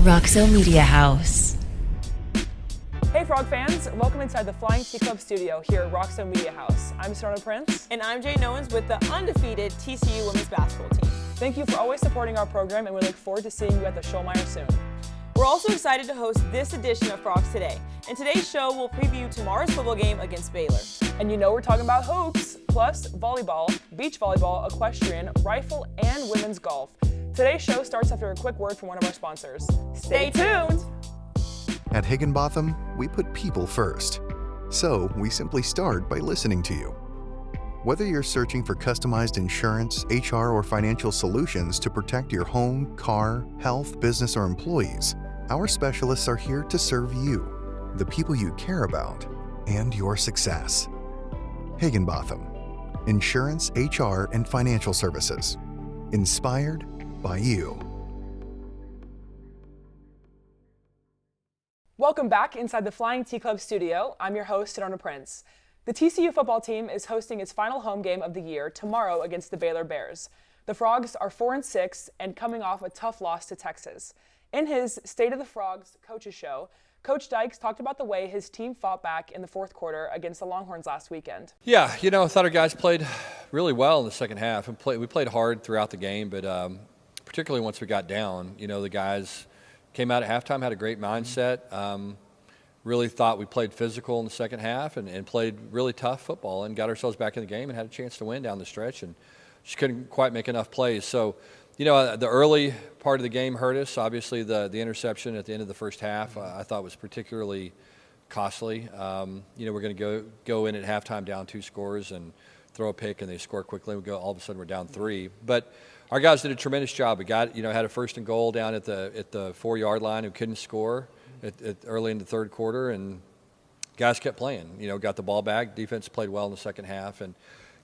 Roxo Media House. Hey Frog fans, welcome inside the Flying T Club studio here at Roxo Media House. I'm Sedona Prince. And I'm Jaden Owens with the undefeated TCU women's basketball team. Thank you for always supporting our program, and we look forward to seeing you at the Schulmeyer soon. We're also excited to host this edition of Frogs Today. In today's show, we'll preview tomorrow's football game against Baylor. And you know we're talking about hoops, plus volleyball, beach volleyball, equestrian, rifle, and women's golf. Today's show starts after a quick word from one of our sponsors. Stay tuned! At Higginbotham, we put people first. So we simply start by listening to you. Whether you're searching for customized insurance, HR, or financial solutions to protect your home, car, health, business, or employees, our specialists are here to serve you, the people you care about, and your success. Higginbotham, insurance, HR, and financial services. Inspired by you. Welcome back inside the Flying T Club studio. I'm your host, Sedona Prince. The TCU football team is hosting its final home game of the year tomorrow against the Baylor Bears. The Frogs are 4-6 and coming off a tough loss to Texas. In his State of the Frogs coaches show, Coach Dykes talked about the way his team fought back in the fourth quarter against the Longhorns last weekend. Yeah, I thought our guys played really well in the second half. We played hard throughout the game, but particularly once we got down, the guys came out at halftime, had a great mindset. Really thought we played physical in the second half and played really tough football and got ourselves back in the game and had a chance to win down the stretch and just couldn't quite make enough plays. So, the early part of the game hurt us. Obviously, the interception at the end of the first half I thought was particularly costly. We're going to go in at halftime down 2 scores and throw a pick and they score quickly. All of a sudden we're down 3. But our guys did a tremendous job. We got, had a 1st and goal down at the 4-yard line who couldn't score early in the third quarter, and guys kept playing. Got the ball back. Defense played well in the second half and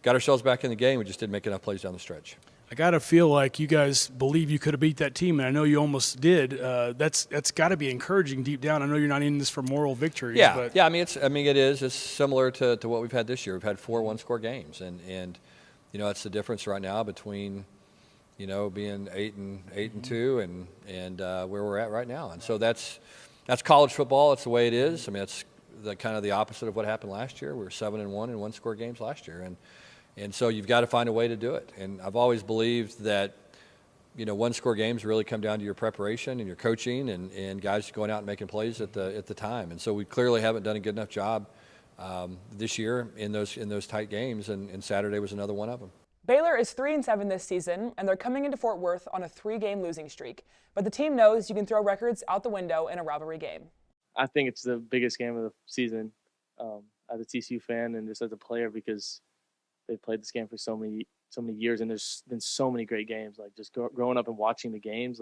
got ourselves back in the game. We just didn't make enough plays down the stretch. I got to feel like you guys believe you could have beat that team, and I know you almost did. That's got to be encouraging deep down. I know you're not in this for moral victories. Yeah, but. yeah. It is. It's similar to what we've had this year. We've had 4 one-score games, and that's the difference right now between being 8-2 and where we're at right now. And so that's college football. It's the way it is. It's the kind of the opposite of what happened last year. We were 7-1 in one-score games last year, and so you've got to find a way to do it. And I've always believed that one-score games really come down to your preparation and your coaching and guys going out and making plays at the time. And so we clearly haven't done a good enough job this year in those tight games, and Saturday was another one of them. Baylor is 3-7 this season, and they're coming into Fort Worth on a 3-game losing streak. But the team knows you can throw records out the window in a rivalry game. I think it's the biggest game of the season as a TCU fan and just as a player, because they've played this game for so many years, and there's been so many great games. Like just growing up and watching the games,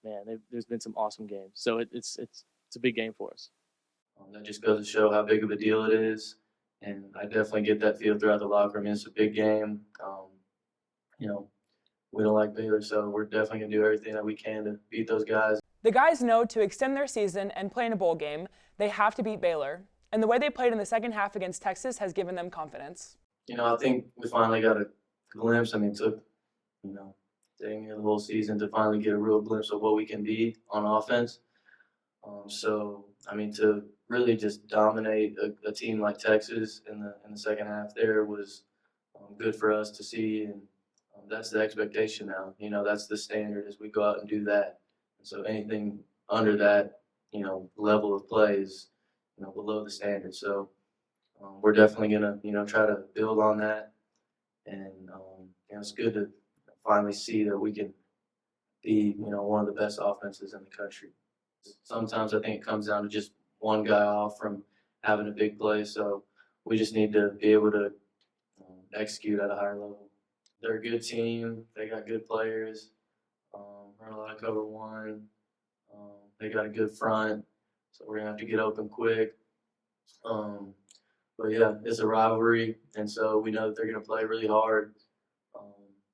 there's been some awesome games. So it's a big game for us. That just goes to show how big of a deal it is. And I definitely get that feel throughout the locker room. It's a big game. We don't like Baylor, so we're definitely going to do everything that we can to beat those guys. The guys know to extend their season and play in a bowl game, they have to beat Baylor. And the way they played in the second half against Texas has given them confidence. I think we finally got a glimpse. It took, dang near the whole season to finally get a real glimpse of what we can be on offense. To really just dominate a team like Texas in the second half there was good for us to see, and that's the expectation now. That's the standard as we go out and do that. And so anything under that, level of play is, below the standard. So we're definitely gonna, try to build on that, and it's good to finally see that we can be, one of the best offenses in the country. Sometimes I think it comes down to just one guy off from having a big play, so we just need to be able to execute at a higher level. They're a good team. They got good players. Run a lot of cover one. They got a good front, so we're gonna have to get open quick. But yeah, it's a rivalry, and so we know that they're gonna play really hard.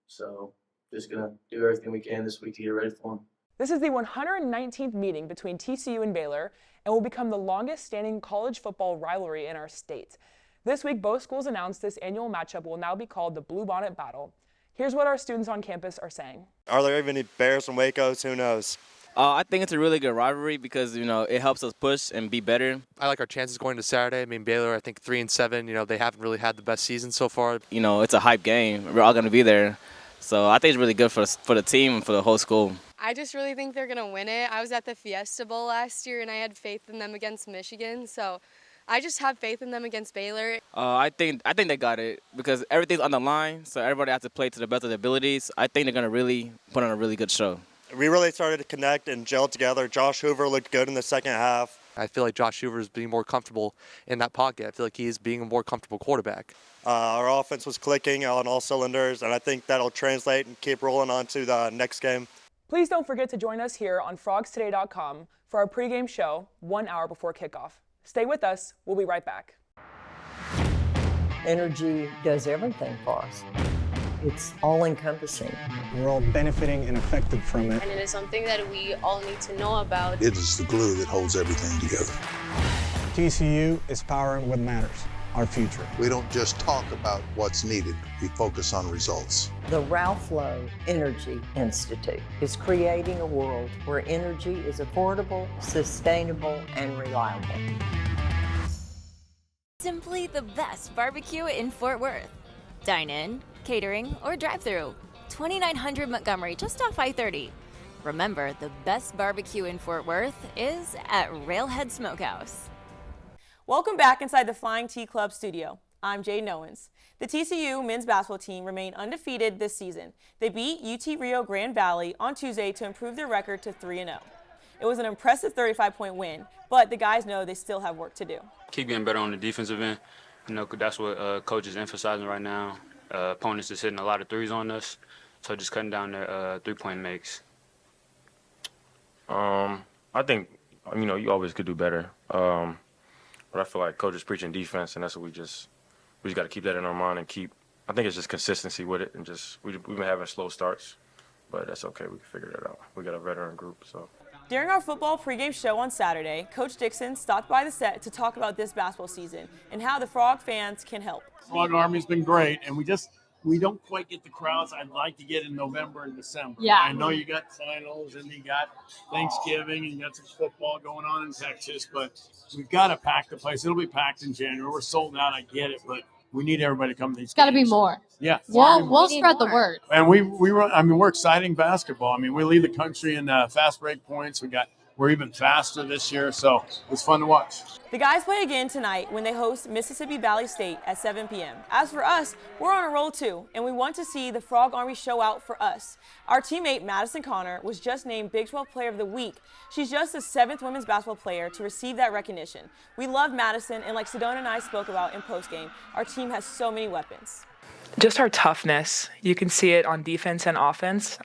So just gonna do everything we can this week to get ready for them. This is the 119th meeting between TCU and Baylor and will become the longest-standing college football rivalry in our state. This week, both schools announced this annual matchup will now be called the Bluebonnet Battle. Here's what our students on campus are saying. Are there even any Bears from Waco? Who knows? I think it's a really good rivalry because, it helps us push and be better. I like our chances going to Saturday. I mean, Baylor, I think 3-7. They haven't really had the best season so far. It's a hype game. We're all going to be there. So I think it's really good for the team and for the whole school. I just really think they're going to win it. I was at the Fiesta Bowl last year, and I had faith in them against Michigan. So I just have faith in them against Baylor. I think they got it because everything's on the line, so everybody has to play to the best of their abilities. I think they're going to really put on a really good show. We really started to connect and gel together. Josh Hoover looked good in the second half. I feel like Josh Hoover is being more comfortable in that pocket. I feel like he is being a more comfortable quarterback. Our offense was clicking on all cylinders, and I think that'll translate and keep rolling on to the next game. Please don't forget to join us here on frogstoday.com for our pregame show 1 hour before kickoff. Stay with us. We'll be right back. Energy does everything for us. It's all-encompassing. We're all benefiting and affected from it. And it is something that we all need to know about. It is the glue that holds everything together. TCU is powering what matters, our future. We don't just talk about what's needed, we focus on results. The Ralph Lowe Energy Institute is creating a world where energy is affordable, sustainable, and reliable. Simply the best barbecue in Fort Worth. Dine in, catering, or drive-through. 2900 Montgomery, just off I-30. Remember, the best barbecue in Fort Worth is at Railhead Smokehouse. Welcome back inside the Flying T Club studio. I'm Jaden Owens. The TCU men's basketball team remained undefeated this season. They beat UT Rio Grande Valley on Tuesday to improve their record to 3-0. It was an impressive 35-point win, but the guys know they still have work to do. Keep getting better on the defensive end. That's what coach is emphasizing right now. Opponents is hitting a lot of threes on us, so just cutting down their three-point makes. I think, you always could do better. But I feel like coach is preaching defense, and that's what we just got to keep that in our mind and keep. I think it's just consistency with it, and we've been having slow starts, but that's okay. We can figure that out. We got a veteran group, so. During our football pregame show on Saturday, Coach Dixon stopped by the set to talk about this basketball season and how the Frog fans can help. Frog Army's been great, and we don't quite get the crowds I'd like to get in November and December. Yeah. I know you got finals and you got Thanksgiving and you got some football going on in Texas, but we've got to pack the place. It'll be packed in January. We're sold out, I get it, but we need everybody to come to these games. It's got to be more. Yeah. We'll spread the word. And we're exciting basketball. We lead the country in fast break points. We're even faster this year, so it's fun to watch. The guys play again tonight when they host Mississippi Valley State at 7 p.m. As for us, we're on a roll too, and we want to see the Frog Army show out for us. Our teammate Madison Connor was just named Big 12 Player of the Week. She's just the 7th women's basketball player to receive that recognition. We love Madison, and like Sedona and I spoke about in postgame, our team has so many weapons. Just our toughness. You can see it on defense and offense.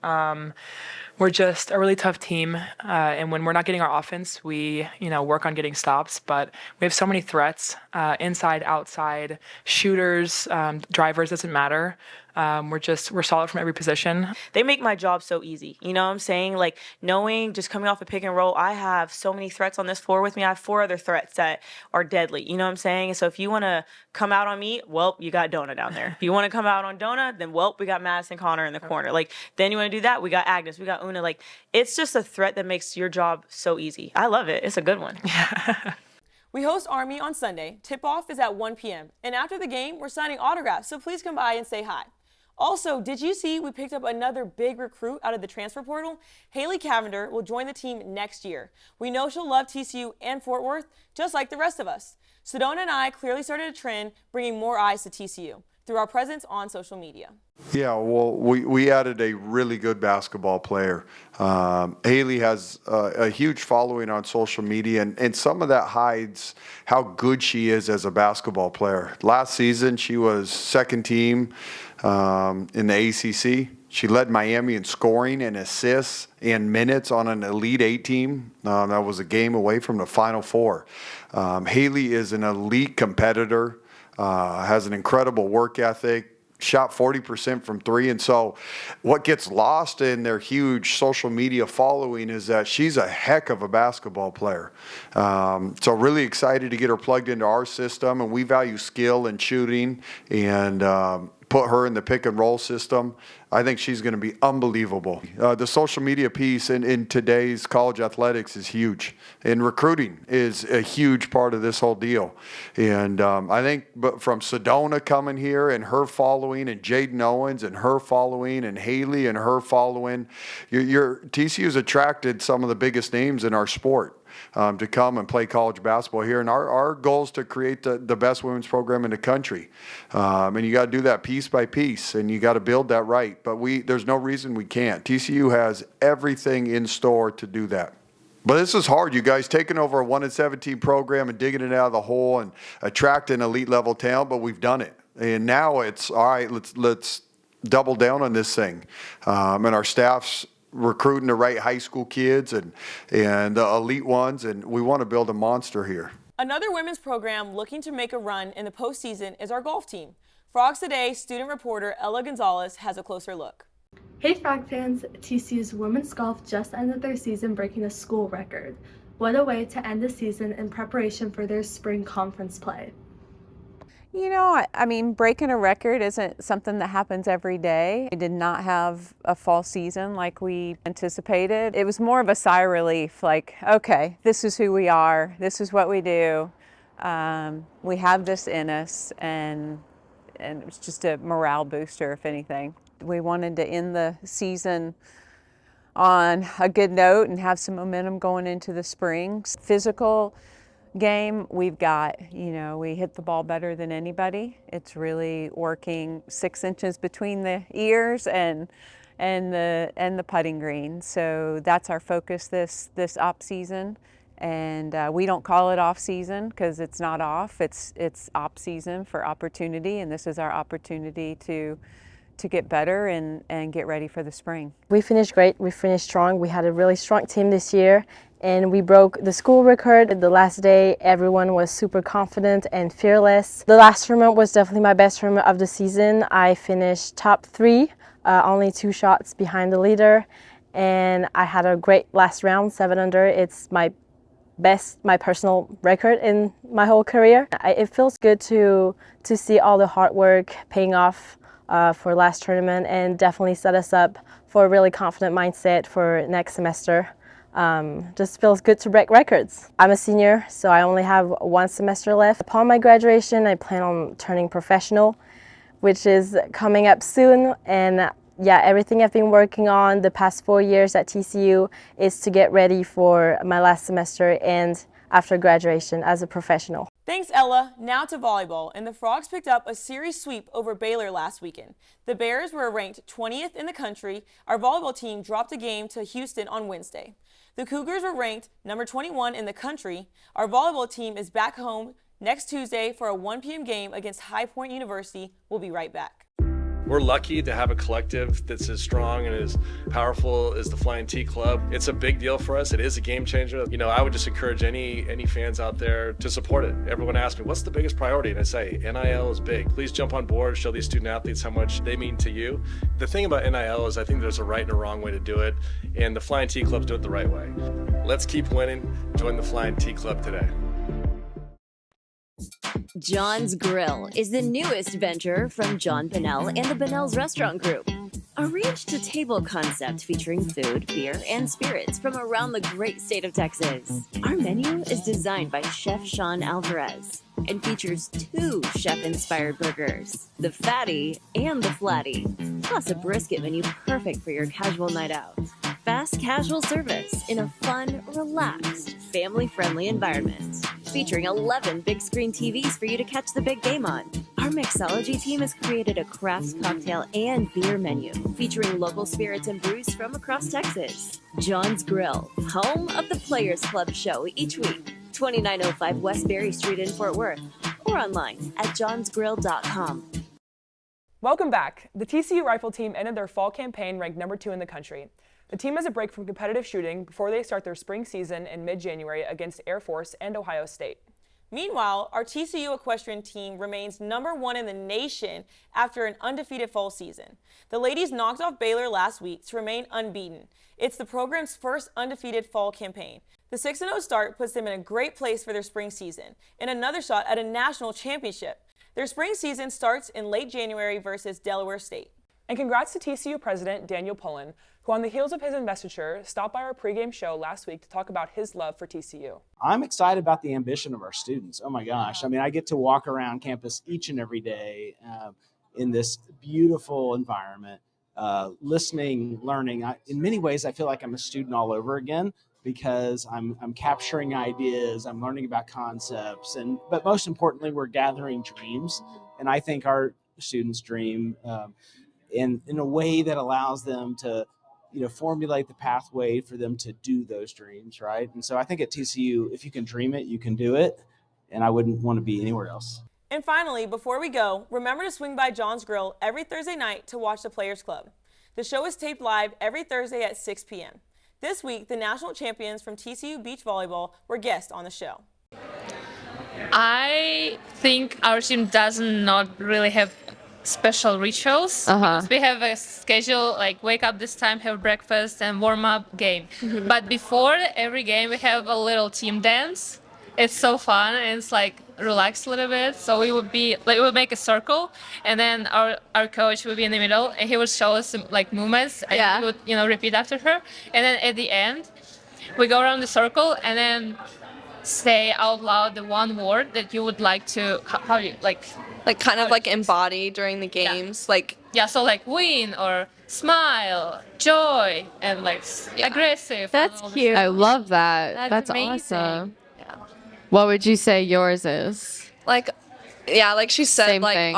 We're just a really tough team, and when we're not getting our offense, we work on getting stops. But we have so many threats, inside, outside, shooters, drivers. Doesn't matter. We're solid from every position. They make my job so easy. You know what I'm saying? Like knowing, just coming off a pick and roll, I have so many threats on this floor with me. I have 4 other threats that are deadly. You know what I'm saying? And so if you want to come out on me, well, you got Dona down there. If you want to come out on Dona, then well, we got Madison Connor in the corner. Like then you want to do that, we got Agnes, we got Una. Like it's just a threat that makes your job so easy. I love it. It's a good one. We host Army on Sunday. Tip-off is at 1 p.m. And after the game, we're signing autographs, so please come by and say hi. Also, did you see we picked up another big recruit out of the transfer portal? Haley Cavender will join the team next year. We know she'll love TCU and Fort Worth, just like the rest of us. Sedona and I clearly started a trend bringing more eyes to TCU through our presence on social media. Yeah, well, we added a really good basketball player. Haley has a huge following on social media, and some of that hides how good she is as a basketball player. Last season, she was second team in the ACC. She led Miami in scoring and assists and minutes on an Elite 8 team. That was a game away from the Final Four. Haley is an elite competitor, has an incredible work ethic, shot 40% from 3. And so what gets lost in their huge social media following is that she's a heck of a basketball player. So really excited to get her plugged into our system, and we value skill and shooting and put her in the pick and roll system. I think she's going to be unbelievable. The social media piece in today's college athletics is huge, and recruiting is a huge part of this whole deal. And I think from Sedona coming here and her following, and Jaden Owens and her following, and Haley and her following, TCU's attracted some of the biggest names in our sport. To come and play college basketball here. And our goal is to create the best women's program in the country. And you got to do that piece by piece, and you got to build that right. But there's no reason we can't. TCU has everything in store to do that. But this is hard, you guys, taking over a 1-17 program and digging it out of the hole and attracting elite level talent, but we've done it. And now it's, all right, let's double down on this thing. And our staff's recruiting the right high school kids and the elite ones, and we want to build a monster here. Another women's program looking to make a run in the postseason is our golf team. Frogs Today student reporter Ella Gonzalez has a closer look. Hey Frog fans, TCU's women's golf just ended their season breaking a school record. What a way to end the season in preparation for their spring conference play. You know, I mean, breaking a record isn't something that happens every day. We did not have a fall season like we anticipated. It was more of a sigh of relief, like, okay, this is who we are, this is what we do. We have this in us, and it was just a morale booster, if anything. We wanted to end the season on a good note and have some momentum going into the spring. Physical game, we've got, we hit the ball better than anybody. It's really working 6 inches between the ears and the putting green. So that's our focus this off season. And we don't call it off season because it's not off. It's off season for opportunity, and this is our opportunity to get better and get ready for the spring. We finished great. We finished strong. We had a really strong team this year, and we broke the school record. The last day, everyone was super confident and fearless. The last tournament was definitely my best tournament of the season. I finished top 3, only 2 shots behind the leader, and I had a great last round, 7 under. It's my personal record in my whole career. It feels good to see all the hard work paying off for last tournament, and definitely set us up for a really confident mindset for next semester. Just feels good to break records. I'm a senior, so I only have 1 semester left. Upon my graduation, I plan on turning professional, which is coming up soon. And yeah, everything I've been working on the past 4 years at TCU is to get ready for my last semester and after graduation as a professional. Thanks, Ella. Now to volleyball, and the Frogs picked up a series sweep over Baylor last weekend. The Bears were ranked 20th in the country. Our volleyball team dropped a game to Houston on Wednesday. The Cougars were ranked number 21 in the country. Our volleyball team is back home next Tuesday for a 1 p.m. game against High Point University. We'll be right back. We're lucky to have a collective that's as strong and as powerful as the Flying T Club. It's a big deal for us. It is a game changer. I would just encourage any fans out there to support it. Everyone asks me, what's the biggest priority? And I say, NIL is big. Please jump on board, show these student athletes how much they mean to you. The thing about NIL is I think there's a right and a wrong way to do it, and the Flying T Clubs do it the right way. Let's keep winning. Join the Flying T Club today. John's Grill is the newest venture from John Bennell and the Bennell's Restaurant Group. A ranch-to-table concept featuring food, beer, and spirits from around the great state of Texas. Our menu is designed by Chef Sean Alvarez and features 2 chef-inspired burgers, the Fatty and the Flatty, plus a brisket menu perfect for your casual night out. Fast casual service in a fun, relaxed, family-friendly environment, featuring 11 big screen TVs for you to catch the big game on. Our mixology team has created a craft cocktail and beer menu featuring local spirits and brews from across Texas. John's Grill, home of the Players Club show each week, 2905 West Berry Street in Fort Worth, or online at johnsgrill.com. Welcome back. The TCU rifle team ended their fall campaign ranked number 2 in the country. The team has a break from competitive shooting before they start their spring season in mid-January against Air Force and Ohio State. Meanwhile, our TCU equestrian team remains number 1 in the nation after an undefeated fall season. The ladies knocked off Baylor last week to remain unbeaten. It's the program's first undefeated fall campaign. The 6-0 start puts them in a great place for their spring season and another shot at a national championship. Their spring season starts in late January versus Delaware State. And congrats to TCU President Daniel Pullen, who on the heels of his investiture stopped by our pregame show last week to talk about his love for TCU. I'm excited about the ambition of our students. Oh my gosh. I mean, I get to walk around campus each and every day in this beautiful environment, listening, learning. In many ways, I feel like I'm a student all over again because I'm capturing ideas, I'm learning about concepts, but most importantly, we're gathering dreams. And I think our students dream in a way that allows them to formulate the pathway for them to do those dreams, right? And so I think at TCU, if you can dream it, you can do it, and I wouldn't want to be anywhere else. And finally, before we go, remember to swing by John's Grill every Thursday night to watch the Players Club. The show is taped live every Thursday at 6 p.m. This week, the national champions from TCU Beach Volleyball were guests on the show. I think our team does not really have special rituals. Because we have a schedule, like wake up this time, have breakfast, and warm up game. But before every game, we have a little team dance. It's so fun, and it's like relaxed a little bit. So we would make a circle, and then our coach would be in the middle, and he would show us some like movements, and we would repeat after her. And then at the end, we go around the circle, and then say out loud the one word that you would like to embody during the games. So like win or smile, joy, and aggressive. That's cute. I love that. That's awesome. Yeah. What would you say yours is? Like she said, Same thing.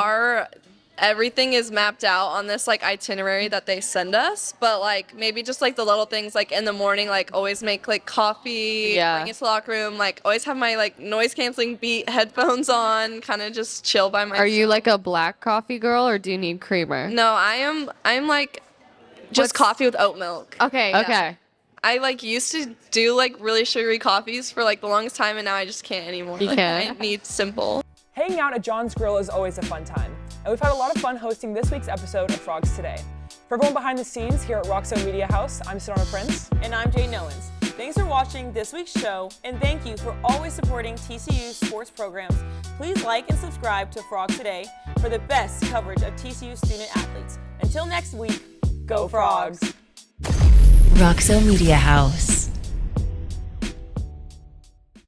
everything is mapped out on this itinerary that they send us, but maybe just the little things, in the morning, always make coffee, bring it to the locker room, always have my noise canceling Beat headphones on, kind of just chill by myself. Are you a black coffee girl, or do you need creamer? No, I'm just coffee with oat milk. Okay. I used to do really sugary coffees for the longest time, and now I just can't anymore. You can't? I need simple. Hanging out at John's Grill is always a fun time, and we've had a lot of fun hosting this week's episode of Frogs Today. For everyone behind the scenes here at Roxo Media House, I'm Sedona Prince. And I'm Jaden Owens. Thanks for watching this week's show, and thank you for always supporting TCU sports programs. Please like and subscribe to Frogs Today for the best coverage of TCU student athletes. Until next week, go Frogs! Roxo Media House.